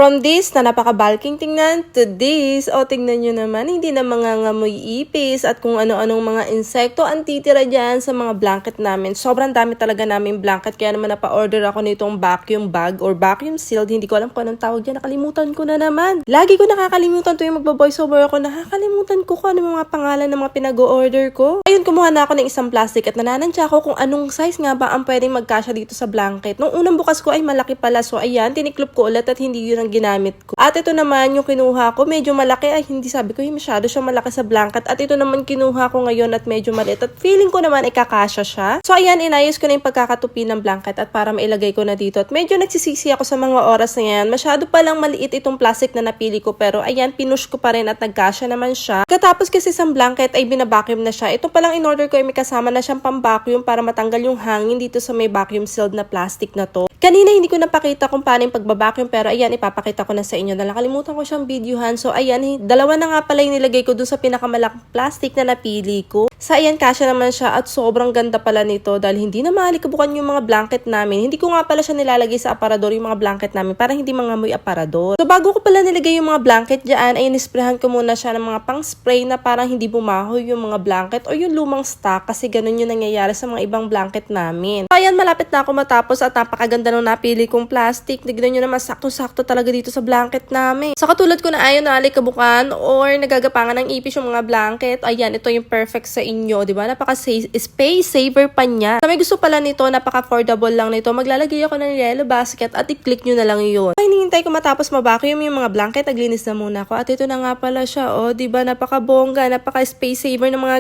From this na napaka-bulking tingnan to this, tingnan nyo naman, hindi na mangangamoy ipis at kung ano-anong mga insekto ang titira dyan sa mga blanket namin. Sobrang dami talaga namin blanket, kaya naman napa-order ako nitong vacuum bag or vacuum sealed. Hindi ko alam kung anong tawag dyan, nakalimutan ko na naman. Lagi ko nakakalimutan tuwing magbo-voiceover ako, nakakalimutan ko kung ano mga pangalan ng mga pinag-order ko. Ayun, kumuha na ako ng isang plastic at nananansya ako kung anong size nga ba ang pwedeng magkasya dito sa blanket. Nung unang bukas ko ay malaki pala, so ayan, tiniklop ko ulit at hindi yun ang ginamit ko. At ito naman yung kinuha ko, medyo malaki, ay hindi, sabi ko masyado siya malaki sa blanket. At ito naman kinuha ko ngayon at medyo maliit at feeling ko naman ikakasya siya. So ayan, inayos ko na yung pagkakatupi ng blanket at para mailagay ko na dito. At medyo nagsisisi ako sa mga oras na yan. Masyado palang maliit itong plastic na napili ko, pero ayan, pinush ko pa rin at nagkasya naman siya. Katapos kasi sa blanket ay binabacuum na siya. Ito palang in-order ko ay may kasama na siyang pang-vacuum para matanggal yung hangin dito sa may vacuum sealed na plastic na to. Kanina hindi ko napakita kung paano yung pagbabacuum, pero ayan, ipapakita ko na sa inyo. Nakalimutan ko siyang videohan. So ayan, dalawa na nga pala yung nilagay ko dun sa pinakamalaking plastic na napili ko. So ayan, kasya naman siya at sobrang ganda pala nito dahil hindi na maalikabukan yung mga blanket namin. Hindi ko nga pala siya nilalagay sa aparador yung mga blanket namin para hindi mangamoy aparador. So bago ko pala nilagay yung mga blanket dyan, ay nisprayan ko muna siya ng mga pang-spray na parang hindi bumahoy yung mga blanket o yung lumang stock, kasi ganun yung nangyayari sa mga ibang blanket namin. So ayan, malapit na ako matapos at napakaganda nung napili kong plastic. Tignan nyo naman, sakto-sakto talaga dito sa blanket namin. Sa katulad ko na ayaw na alikabukan or nagagapangan ng ipis yung mga blanket, ayan, ito yung perfect sa inyo, di ba? Napaka-space saver pa niya. Sa may gusto pala nito, napaka-affordable lang nito. Maglalagay ako ng yellow basket at i-click nyo na lang yun. Ay, hinihintay ko matapos mabacuum yung mga blanket, naglinis na muna ako. At ito na nga pala siya, di ba? Napaka-bongga, napaka-space saver ng mga